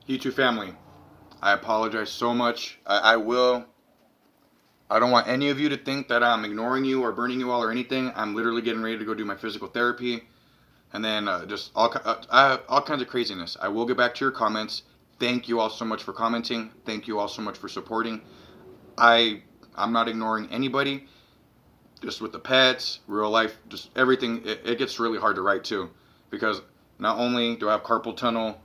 YouTube family, I apologize so much. I don't want any of you to think that I'm ignoring you or burning you all or anything. I'm literally getting ready to go do my physical therapy, and then just all kinds of craziness. I will get back to your comments. Thank you all so much for commenting. Thank you all so much for supporting. I I'm not ignoring anybody. Just with the pets, real life, just everything. It gets really hard to write too, because not only do I have carpal tunnel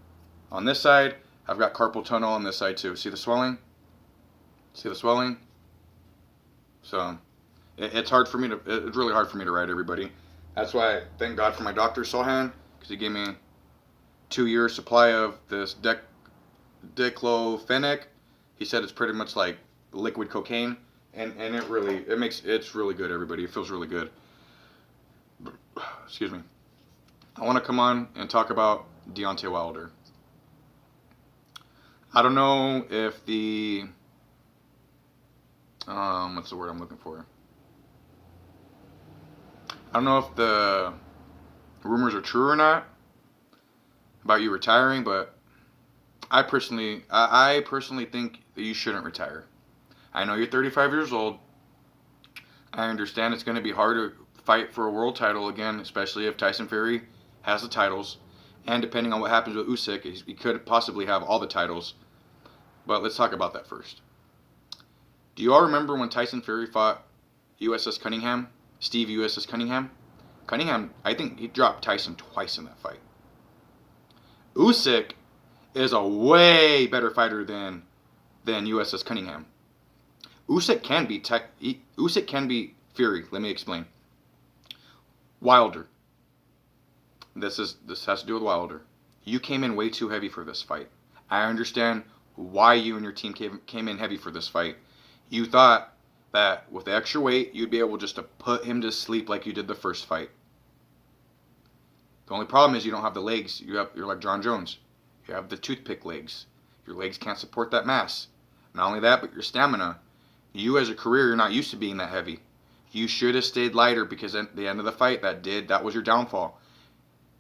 on this side, I've got carpal tunnel on this side too. See the swelling? See the swelling? So it's hard for me to. It's really hard for me to write, everybody. That's why I thank God for my doctor Sohan, because he gave me 2 years supply of this diclofenac. He said it's pretty much like liquid cocaine, and it's really good, everybody. It feels really good. Excuse me. I want to come on and talk about Deontay Wilder. I don't know if the what's the word I'm looking for? I don't know if the rumors are true or not about you retiring, but I personally think that you shouldn't retire. I know you're 35 years old. I understand it's going to be hard to fight for a world title again, especially if Tyson Fury has the titles, and depending on what happens with Usyk, he could possibly have all the titles. But let's talk about that first. Do you all remember when Tyson Fury fought USS Cunningham? Steve USS Cunningham? Cunningham, I think he dropped Tyson twice in that fight. Usyk is a way better fighter than USS Cunningham. Usyk can beat Fury. Let me explain. Wilder. This has to do with Wilder. You came in way too heavy for this fight. I understand why you and your team came in heavy for this fight. You thought that with the extra weight, you'd be able just to put him to sleep like you did the first fight. The only problem is you don't have the legs. You're like John Jones. You have the toothpick legs. Your legs can't support that mass. Not only that, but your stamina. You as a career, you're not used to being that heavy. You should have stayed lighter, because at the end of the fight, that was your downfall.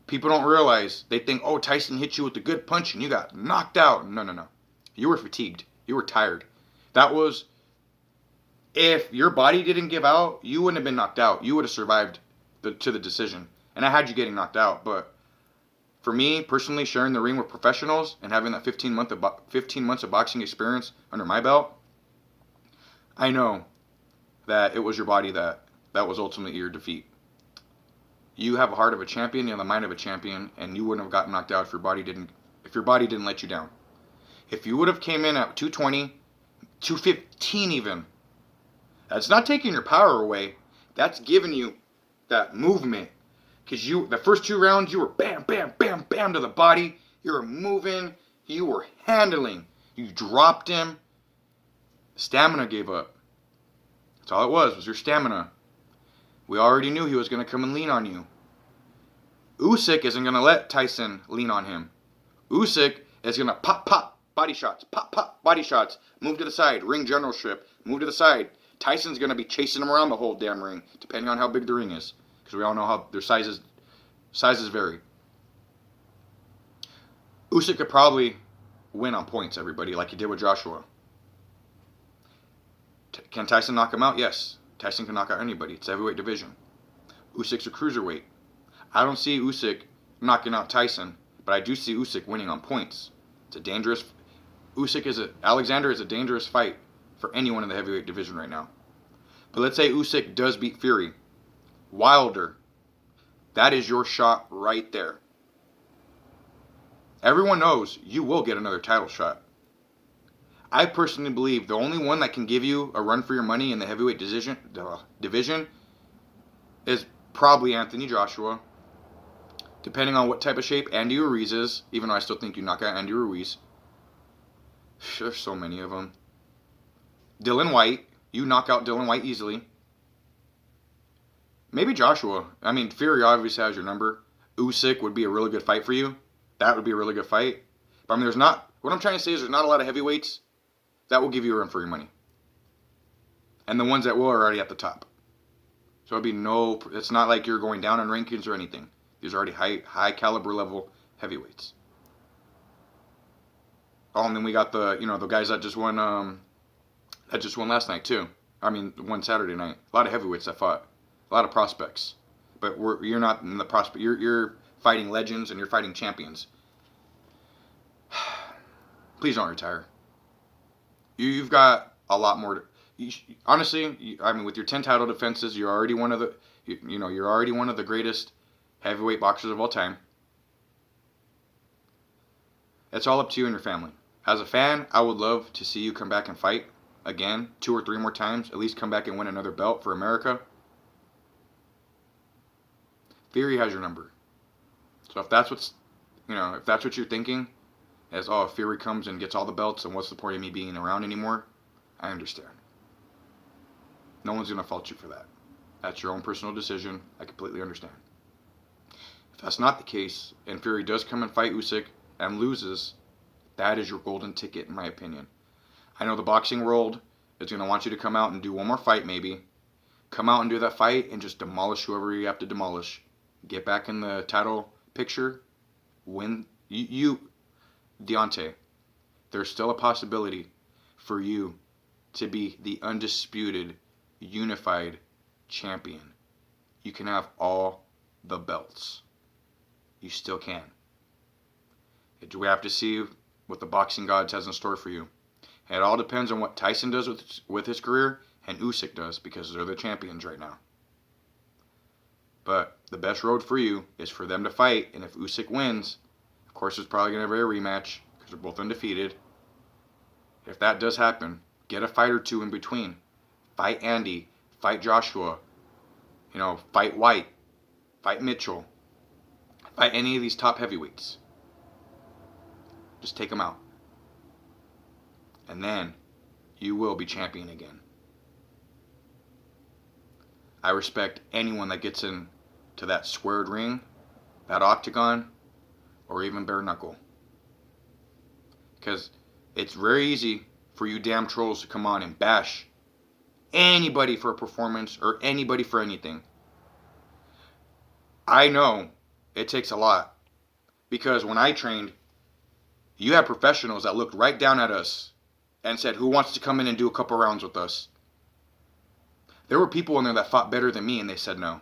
People don't realize. They think, oh, Tyson hit you with a good punch and you got knocked out. No, no, no. You were fatigued. You were tired. If your body didn't give out, you wouldn't have been knocked out. You would have survived to the decision. And I had you getting knocked out. But for me, personally, sharing the ring with professionals and having that 15 months of boxing experience under my belt, I know that it was your body that was ultimately your defeat. You have a heart of a champion, you have the mind of a champion, and you wouldn't have gotten knocked out if your body didn't let you down. If you would have came in at 220, 215 even, that's not taking your power away. That's giving you that movement. Because the first 2 rounds, you were bam, bam, bam, bam to the body. You were moving. You were handling. You dropped him. Stamina gave up. That's all it was your stamina. We already knew he was going to come and lean on you. Usyk isn't going to let Tyson lean on him. Usyk is going to pop, pop, body shots, pop, pop, body shots, move to the side, ring generalship, move to the side. Tyson's going to be chasing him around the whole damn ring, depending on how big the ring is, because we all know how their sizes vary. Usyk could probably win on points, everybody, like he did with Joshua. Can Tyson knock him out? Yes. Tyson can knock out anybody. It's a heavyweight division. Usyk's a cruiserweight. I don't see Usyk knocking out Tyson, but I do see Usyk winning on points. It's a dangerous. Alexander is a dangerous fight for anyone in the heavyweight division right now. But let's say Usyk does beat Fury. Wilder, that is your shot right there. Everyone knows you will get another title shot. I personally believe the only one that can give you a run for your money in the heavyweight division is probably Anthony Joshua. Depending on what type of shape Andy Ruiz is, even though I still think you knock out Andy Ruiz. There's so many of them. Dylan White, you knock out Dylan White easily. Maybe Joshua. I mean, Fury obviously has your number. Usyk would be a really good fight for you. That would be a really good fight. But I mean, what I'm trying to say is there's not a lot of heavyweights that will give you a run for your money. And the ones that will are already at the top. So it's not like you're going down in rankings or anything. These are already high caliber level heavyweights. Oh, and then we got the guys that just won last night too. I mean, won Saturday night. A lot of heavyweights that fought, a lot of prospects. But you're not in the prospect. You're fighting legends and you're fighting champions. Please don't retire. You've got a lot more. Honestly, I mean, with your 10 title defenses, you're already one of the you're already one of the greatest heavyweight boxers of all time. It's all up to you and your family. As a fan, I would love to see you come back and fight again 2 or 3 more times. At least come back and win another belt for America. Fury has your number. So if that's if that's what you're thinking, as if Fury comes and gets all the belts, and what's the point of me being around anymore? I understand. No one's gonna fault you for that. That's your own personal decision. I completely understand. If that's not the case, and Fury does come and fight Usyk and loses, that is your golden ticket, in my opinion. I know the boxing world is gonna want you to come out and do one more fight, maybe. Come out and do that fight and just demolish whoever you have to demolish. Get back in the title picture. Win. Deontay, there's still a possibility for you to be the undisputed, unified champion. You can have all the belts. You still can. Do we have to see what the boxing gods has in store for you? It all depends on what Tyson does with his career and Usyk does, because they're the champions right now. But the best road for you is for them to fight, and if Usyk wins, of course, it's probably going to be a rematch because they're both undefeated. If that does happen, get a fight or two in between. Fight Andy, fight Joshua, fight White, fight Mitchell, fight any of these top heavyweights. Just take them out. And then you will be champion again. I respect anyone that gets into that squared ring, that octagon, or even bare knuckle. Because it's very easy for you damn trolls to come on and bash anybody for a performance or anybody for anything. I know it takes a lot. Because when I trained, you had professionals that looked right down at us and said, "Who wants to come in and do a couple rounds with us?" There were people in there that fought better than me, and they said no.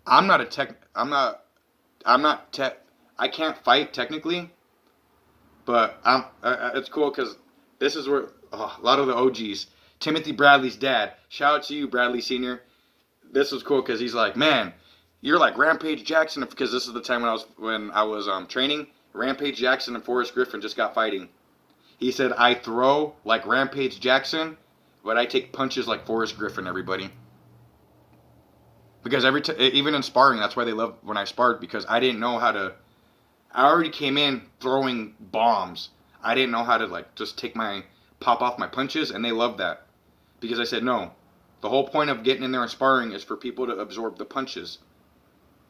I'm not a tech. I'm not tech. I can't fight technically, but it's cool because this is where a lot of the OGs. Timothy Bradley's dad. Shout out to you, Bradley Senior. This was cool because he's like, "Man, you're like Rampage Jackson," because this is the time when I was training. Rampage Jackson and Forrest Griffin just got fighting. He said, "I throw like Rampage Jackson, but I take punches like Forrest Griffin." Everybody. Because even in sparring, that's why they love when I sparred, because I didn't know how to. I already came in throwing bombs. I didn't know how to just pop off my punches, and they loved that. Because I said, no, the whole point of getting in there and sparring is for people to absorb the punches.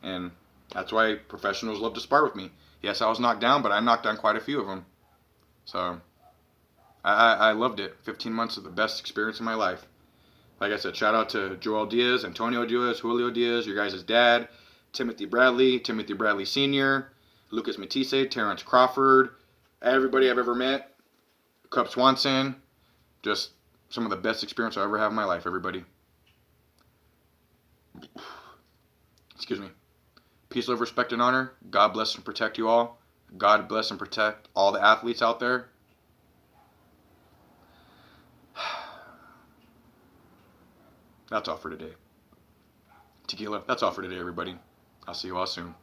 And that's why professionals love to spar with me. Yes, I was knocked down, but I knocked down quite a few of them. So, I loved it. 15 months of the best experience of my life. Like I said, shout out to Joel Diaz, Antonio Diaz, Julio Diaz, your guys' dad, Timothy Bradley Sr., Lucas Matisse, Terrence Crawford, everybody I've ever met, Cub Swanson. Just some of the best experience I ever have in my life, everybody. Excuse me. Peace, love, respect, and honor. God bless and protect you all. God bless and protect all the athletes out there. That's all for today. Tequila, that's all for today, everybody. I'll see you all soon.